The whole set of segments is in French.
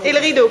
et le rideau.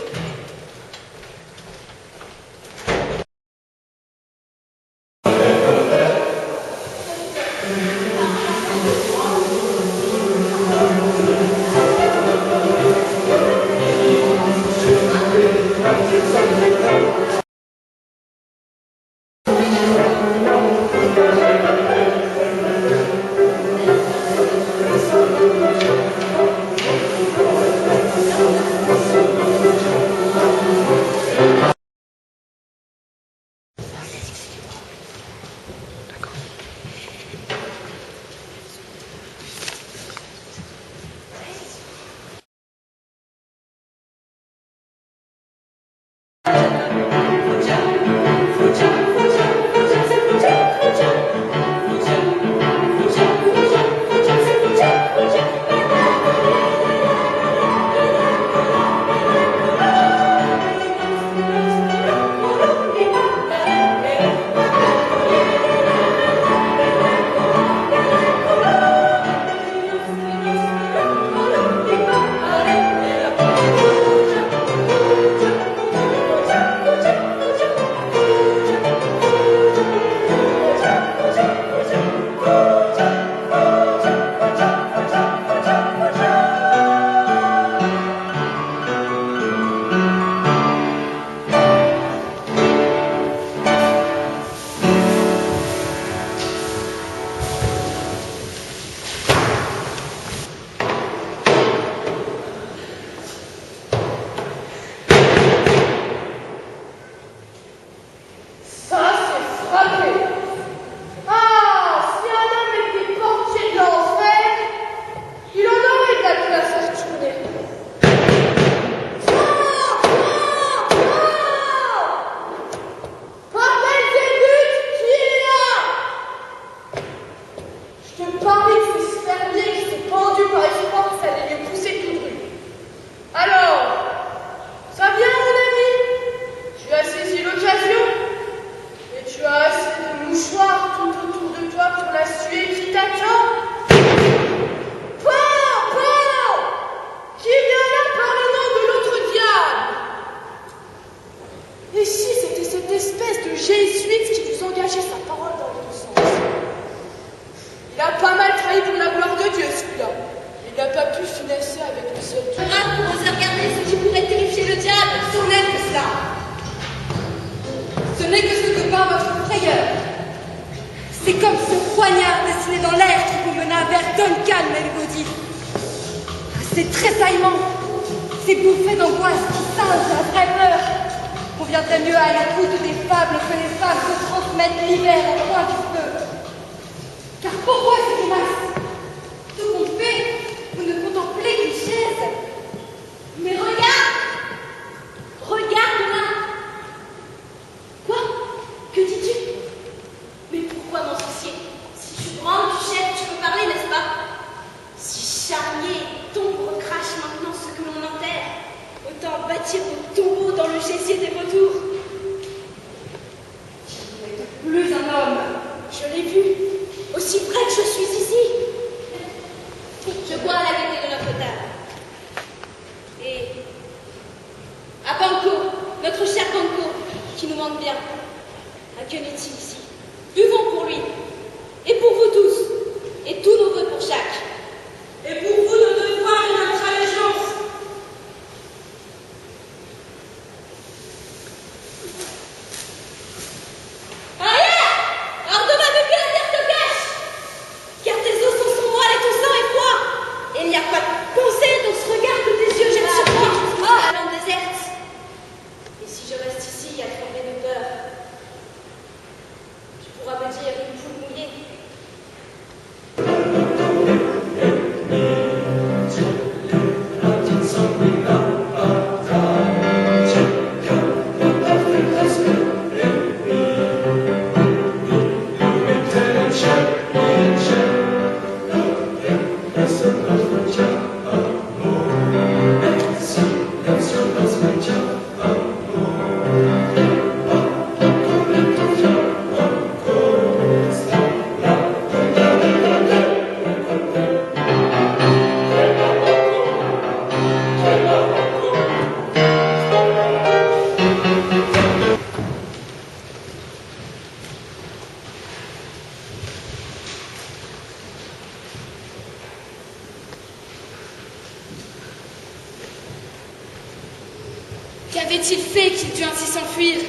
Qu'avait-il fait qu'il dut ainsi s'enfuir?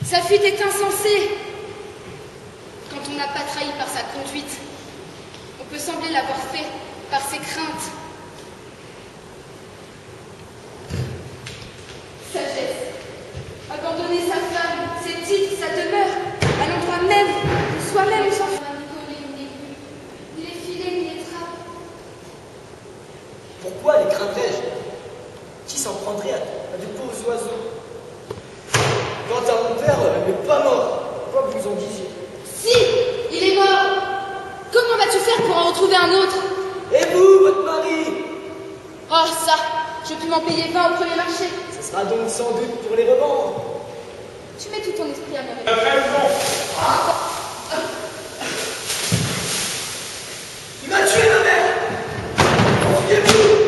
Sa fuite est insensée. Quand on n'a pas trahi par sa conduite, on peut sembler l'avoir fait par ses craintes. Sagesse. Abandonner sa femme, ses titres, sa demeure, à l'endroit même de soi-même sans ni les filets, ni les trappes. Pourquoi les craindrais-je? Qui s'en prendrait à de pauvres oiseaux? Quant à mon père, il n'est pas mort, quoi que vous en disiez. Si, il est mort. Comment vas-tu faire pour en retrouver un autre? Et vous, votre mari? Oh, ça, je puis m'en payer 20 au premier marché. Ce sera donc sans doute pour les revendre. Tu mets tout ton esprit à me répondre. Il m'a tué, ma mère! Confiez-vous!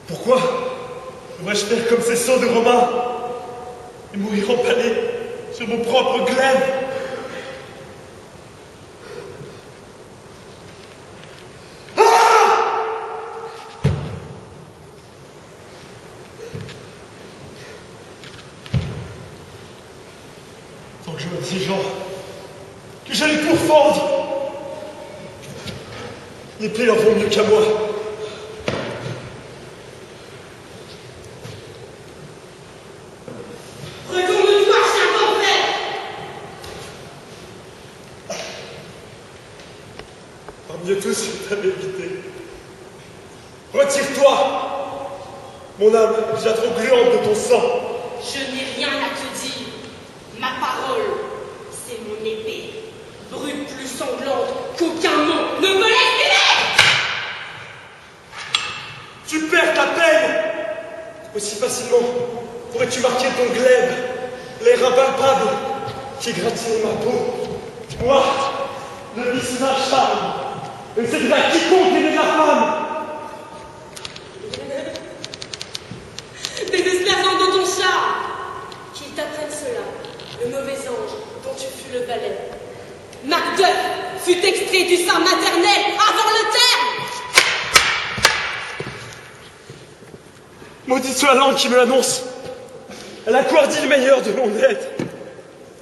Pourquoi devrais-je faire comme ces sots de Romains et mourir empalé sur mon propre glaive? Tant que je me dis, Jean, que j'allais pourfendre, l'épée leur vaut mieux qu'à moi. Parmi eux tous, je t'avais évité. Retire-toi! Mon âme est déjà trop gluante de ton sang. Je n'ai rien à te dire. Ma parole, c'est mon épée. Brute plus sanglante qu'aucun nom ne me laisse vivre. Tu perds ta peine! Aussi facilement pourrais-tu marquer ton glaive, l'air impalpable qui égratignait ma peau. Moi, le vice d'un charme, et c'est de là quiconque aimait la femme. Désespérant de ton charme, qu'il t'apprenne cela, le mauvais ange dont tu fus le valet. Macduff fut extrait du sein maternel avant le terme. Maudite soit la langue qui me l'annonce. Elle a courdi le meilleur de mon être.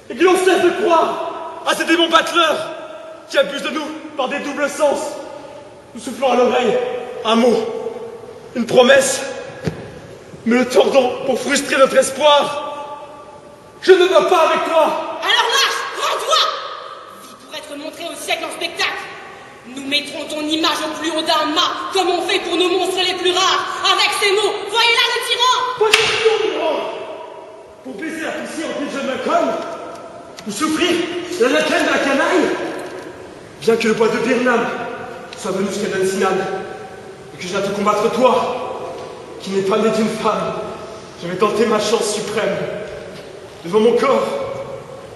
Et que l'on cesse de croire à ces démons battleurs qui abusent de nous par des doubles sens, nous soufflant à l'oreille un mot, une promesse, me le tordant pour frustrer notre espoir. Je ne veux pas avec toi. Alors lâche, rends-toi. Vie pour être montrée au siècle en spectacle. Nous mettrons ton image au plus haut d'un mât, comme on fait pour nos monstres les plus rares. Avec ces mots, voyez là le tyran. Pas question, Miron. Pour baiser la poussière en plus je me colle, ou souffrir la laquelle de la canaille, bien que le bois de Birnam soit venu jusqu'à Dunsinane, et que je viens te combattre toi, qui n'es pas né d'une femme, je vais tenter ma chance suprême. Devant mon corps,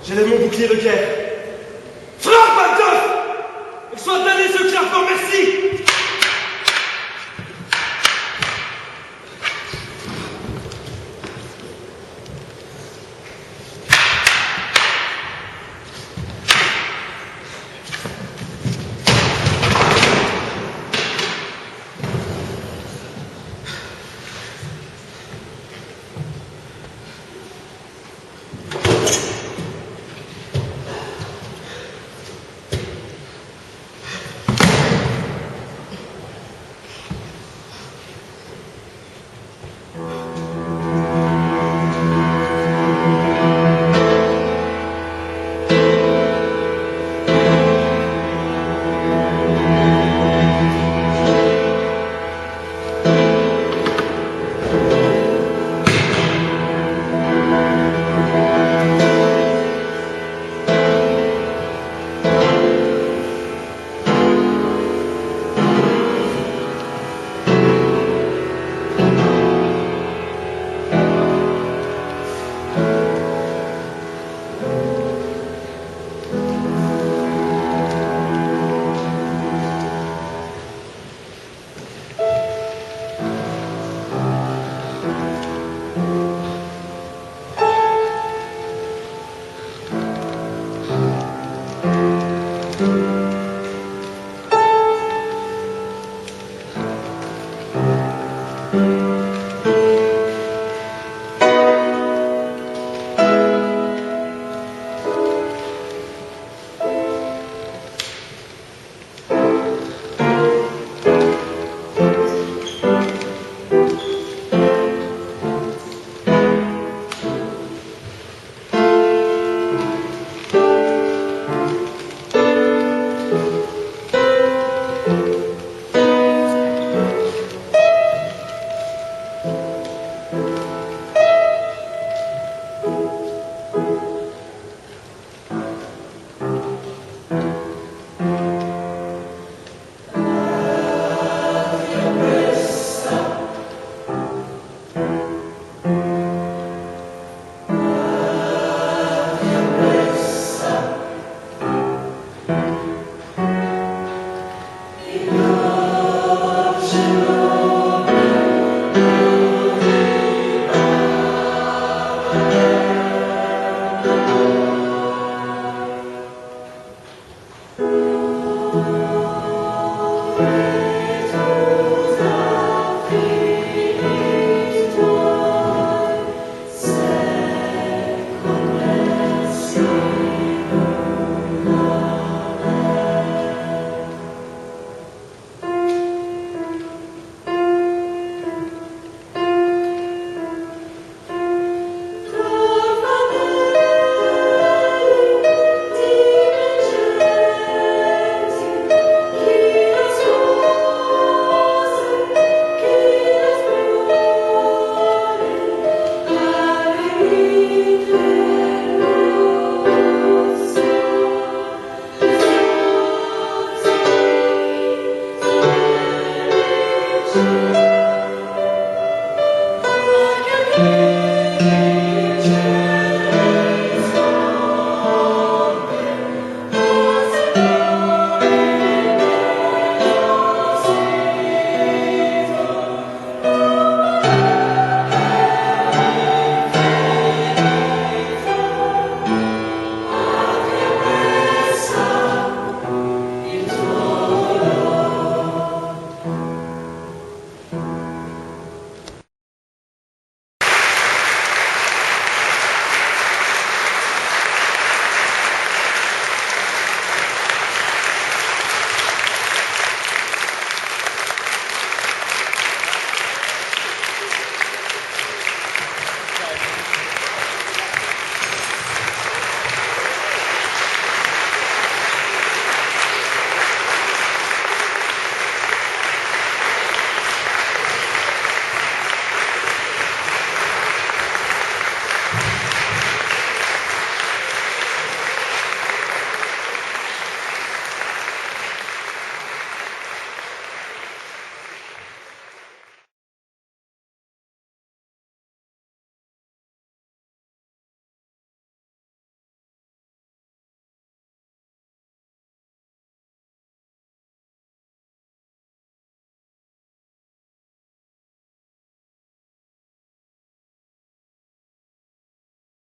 j'élève mon bouclier de guerre.